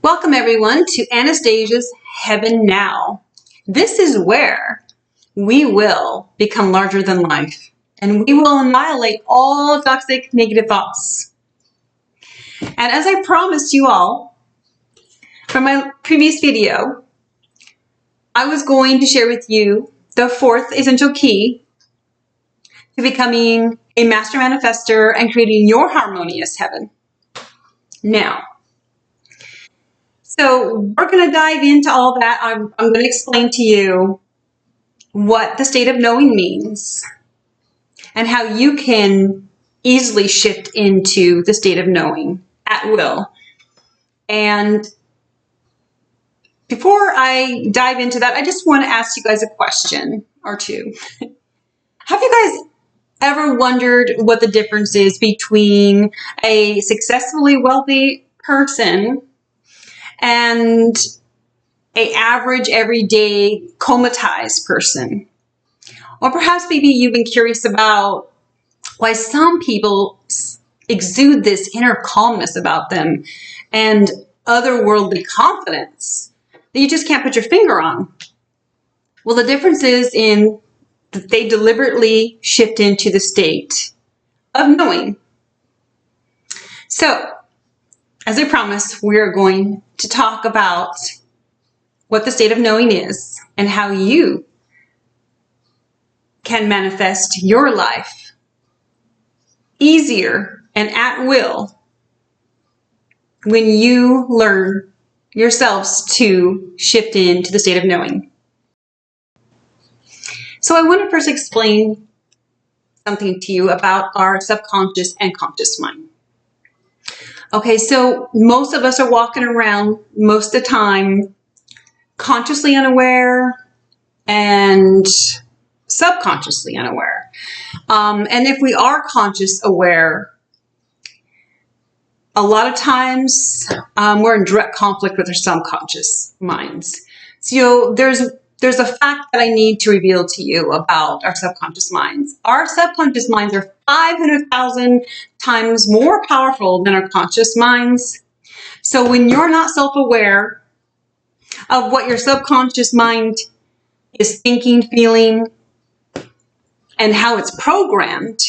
Welcome everyone to Anastasia's Heaven Now. This is where we will become larger than life and we will annihilate all toxic negative thoughts. And as I promised you all from my previous video, I was going to share with you the fourth essential key to becoming a master manifester and creating your harmonious heaven. Now, so we're going to dive into all that. I'm going to explain to you what the state of knowing means and how you can easily shift into the state of knowing at will. And before I dive into that, I just want to ask you guys a question or two. Have you guys ever wondered what the difference is between a successfully wealthy person and an average, everyday, comatized person? Or perhaps maybe you've been curious about why some people exude this inner calmness about them and otherworldly confidence that you just can't put your finger on. Well, the difference is in that they deliberately shift into the state of knowing. So, as I promised, we're going to talk about what the state of knowing is and how you can manifest your life easier and at will when you learn yourselves to shift into the state of knowing. So I want to first explain something to you about our subconscious and conscious mind. Okay, so most of us are walking around most of the time consciously unaware and subconsciously unaware. And if we are conscious aware, a lot of times we're in direct conflict with our subconscious minds. So there's a fact that I need to reveal to you about our subconscious minds. Our subconscious minds are 500,000 times more powerful than our conscious minds. So when you're not self-aware of what your subconscious mind is thinking, feeling, and how it's programmed,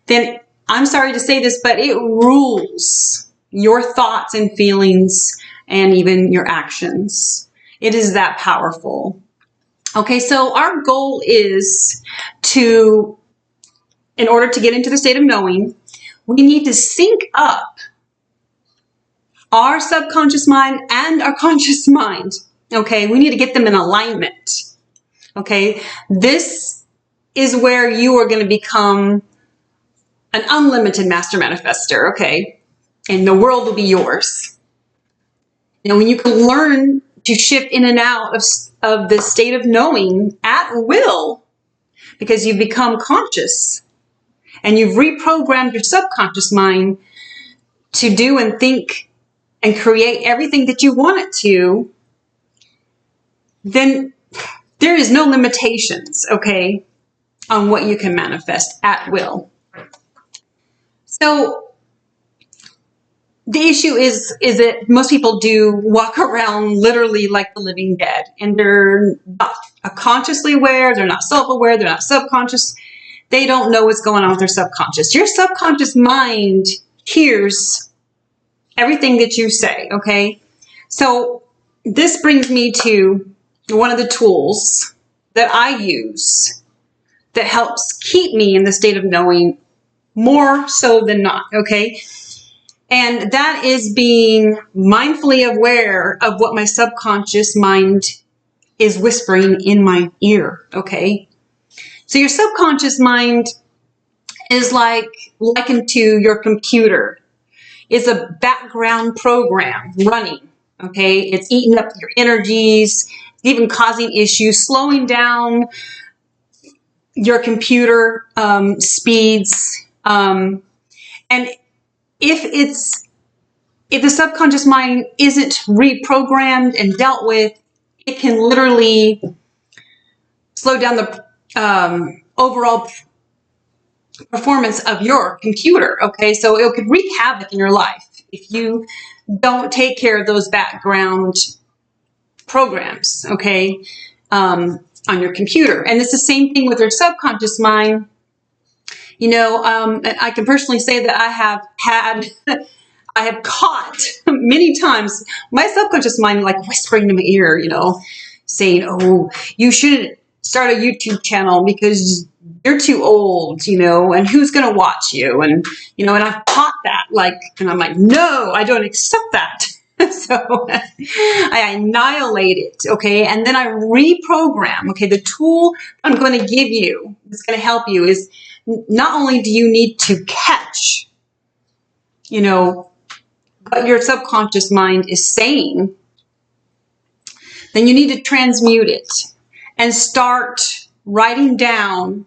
then I'm sorry to say this, but it rules your thoughts and feelings and even your actions. It is that powerful. Okay, so our goal is to, in order to get into the state of knowing, we need to sync up our subconscious mind and our conscious mind. Okay, we need to get them in alignment. Okay, this is where you are going to become an unlimited master manifester. Okay, and the world will be yours. You know, when you can learn to shift in and out of the state of knowing at will, because you've become conscious and you've reprogrammed your subconscious mind to do and think and create everything that you want it to, then there is no limitations, okay, on what you can manifest at will. So the issue is that most people do walk around literally like the living dead, and they're not consciously aware, they're not self-aware, they're not subconscious. They don't know what's going on with their subconscious. Your subconscious mind hears everything that you say, okay? So this brings me to one of the tools that I use that helps keep me in the state of knowing more so than not, okay? And that is being mindfully aware of what my subconscious mind is whispering in my ear, okay? So your subconscious mind is likened to your computer. It's a background program running, okay? It's eating up your energies, even causing issues, slowing down your computer speeds. And if the subconscious mind isn't reprogrammed and dealt with, it can literally slow down the overall performance of your computer, okay? So it could wreak havoc in your life if you don't take care of those background programs, okay, on your computer. And it's the same thing with your subconscious mind. You know, I can personally say that I have caught many times my subconscious mind like whispering in my ear, you know, saying, oh, you shouldn't start a YouTube channel because you're too old, you know, and who's going to watch you? And, you know, and I've caught that, like, and I'm like, no, I don't accept that. So I annihilate it, okay? And then I reprogram, okay? The tool I'm going to give you that's going to help you is not only do you need to catch, you know, what your subconscious mind is saying, then you need to transmute it and start writing down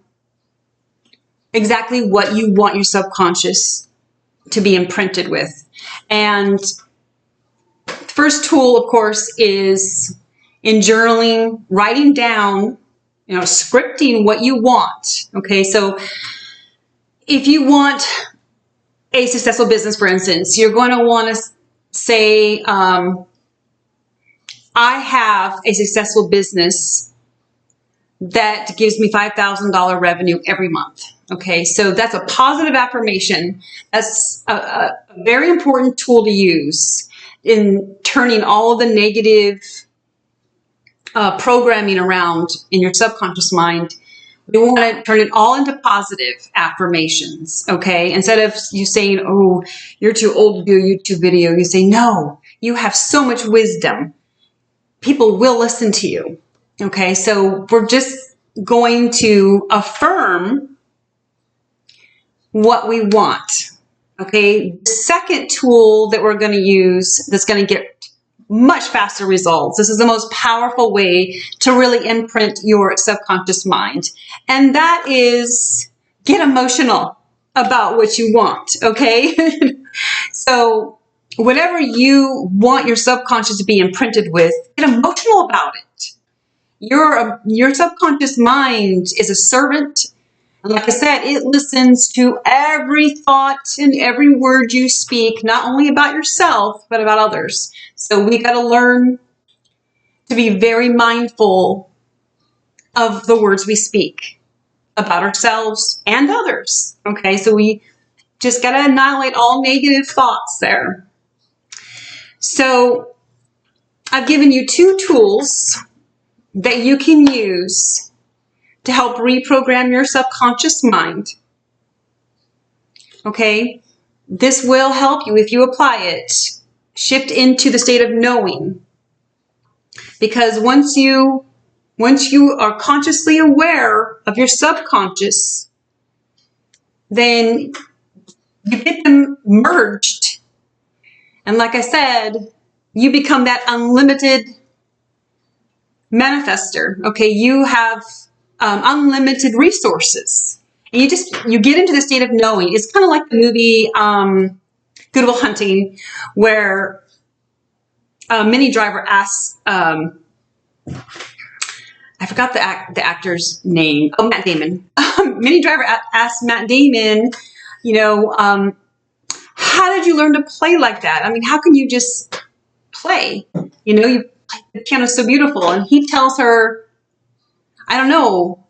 exactly what you want your subconscious to be imprinted with. And the first tool, of course, is in journaling, writing down, you know, scripting what you want. Okay, so if you want a successful business, for instance, you're going to want to say, I have a successful business that gives me $5,000 revenue every month. Okay, so that's a positive affirmation. That's a very important tool to use in turning all of the negative programming around in your subconscious mind. We want to turn it all into positive affirmations, okay? Instead of you saying, oh, you're too old to do a YouTube video, you say, no, you have so much wisdom. People will listen to you, okay? So we're just going to affirm what we want, okay? The second tool that we're going to use that's going to get much faster results. This is the most powerful way to really imprint your subconscious mind. And that is get emotional about what you want, okay? So whatever you want your subconscious to be imprinted with, get emotional about it. Your subconscious mind is a servant. And like I said, it listens to every thought and every word you speak, not only about yourself, but about others. So we got to learn to be very mindful of the words we speak about ourselves and others. Okay, so we just got to annihilate all negative thoughts there. So I've given you two tools that you can use to help reprogram your subconscious mind. Okay, this will help you if you apply it. Shift into the state of knowing. Because once you are consciously aware of your subconscious, then you get them merged. And like I said, you become that unlimited manifester. Okay, you have unlimited resources. And you get into the state of knowing. It's kind of like the movie Good Will Hunting, where Minnie Driver asks, I forgot the actor's name. Oh, Matt Damon. Minnie Driver asked Matt Damon, you know, how did you learn to play like that? I mean, how can you just play? You know, you play the piano so beautiful. And he tells her, I don't know,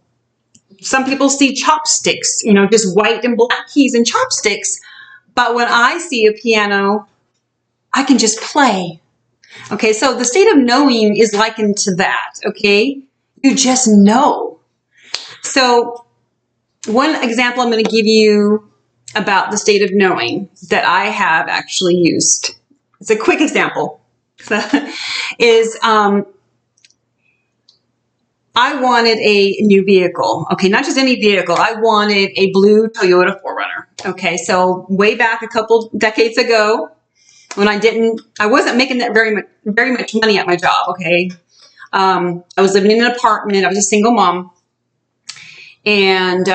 some people see chopsticks, you know, just white and black keys and chopsticks. But when I see a piano, I can just play. Okay, so the state of knowing is likened to that, okay? You just know. So one example I'm going to give you about the state of knowing that I have actually used. It's a quick example. Is I wanted a new vehicle. Okay, not just any vehicle. I wanted a blue Toyota 4Runner. Okay, so way back a couple decades ago, when I wasn't making that very much money at my job. Okay, I was living in an apartment. I was a single mom, and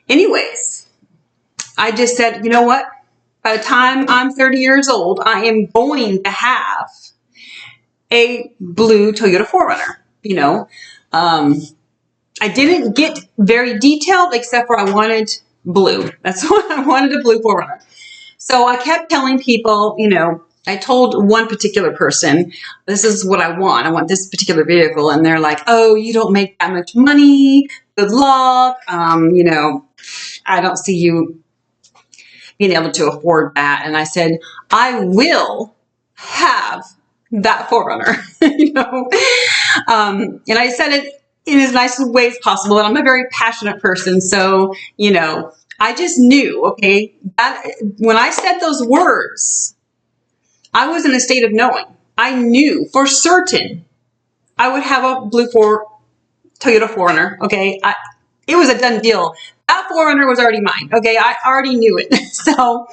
anyways, I just said, you know what? By the time I'm 30 years old, I am going to have a blue Toyota 4Runner. You know, I didn't get very detailed except for I wanted blue. That's what I wanted, a blue 4Runner. So I kept telling people, you know, I told one particular person, this is what I want. I want this particular vehicle. And they're like, oh, you don't make that much money. Good luck. You know, I don't see you being able to afford that. And I said, I will have that Forerunner, you know. And I said it in as nice a way as possible. And I'm a very passionate person. So, you know, I just knew, okay, that when I said those words, I was in a state of knowing. I knew for certain I would have a Toyota 4Runner, okay? It was a done deal. That 4Runner was already mine, okay? I already knew it. So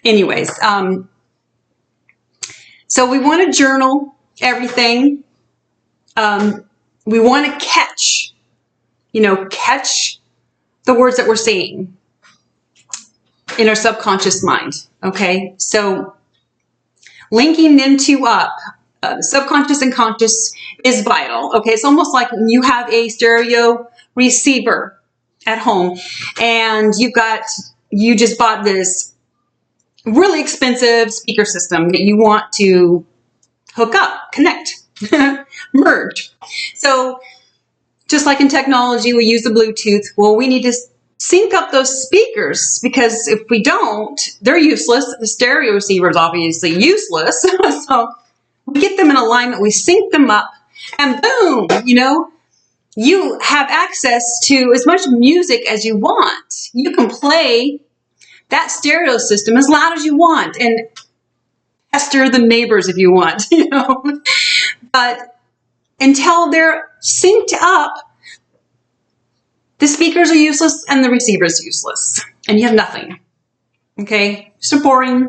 anyways, so we want to journal everything. We want to catch the words that we're saying in our subconscious mind, okay? So linking them two up, subconscious and conscious, is vital, okay? It's almost like when you have a stereo receiver at home and you just bought this really expensive speaker system that you want to hook up, connect, merge. So just like in technology, we use the Bluetooth. Well, we need to sync up those speakers, because if we don't, they're useless. The stereo receiver is obviously useless. So we get them in alignment, we sync them up, and boom, you know, you have access to as much music as you want. You can play that stereo system as loud as you want and pester the neighbors if you want, you know. But until they're synced up, the speakers are useless and the receiver is useless, and you have nothing. Okay, just a boring,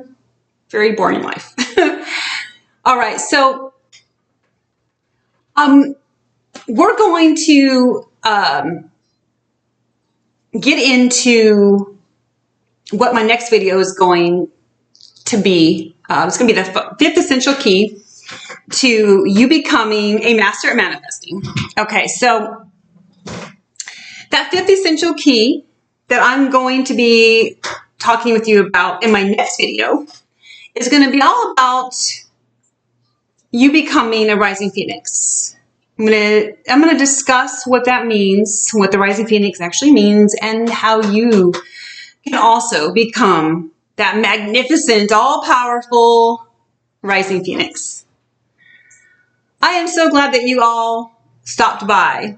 very boring life. All right, so we're going to get into what my next video is going to be. It's going to be the fifth essential key to you becoming a master at manifesting. Okay, so that fifth essential key that I'm going to be talking with you about in my next video is going to be all about you becoming a rising phoenix. I'm going to discuss what that means, what the rising phoenix actually means, and how you can also become that magnificent, all-powerful rising phoenix. I am so glad that you all stopped by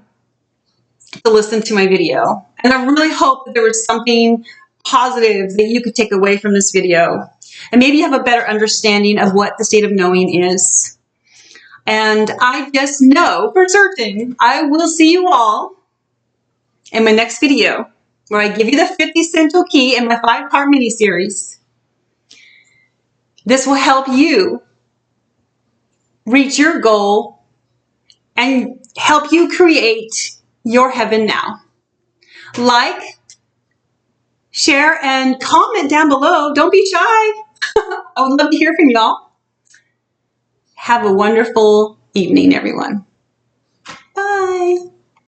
to listen to my video. And I really hope that there was something positive that you could take away from this video. And maybe you have a better understanding of what the state of knowing is. And I just know for certain I will see you all in my next video, where I give you the fifth essential key in my 5-part mini-series. This will help you reach your goal and help you create your heaven now. Like, share, and comment down below. Don't be shy. I would love to hear from y'all. Have a wonderful evening, everyone. Bye.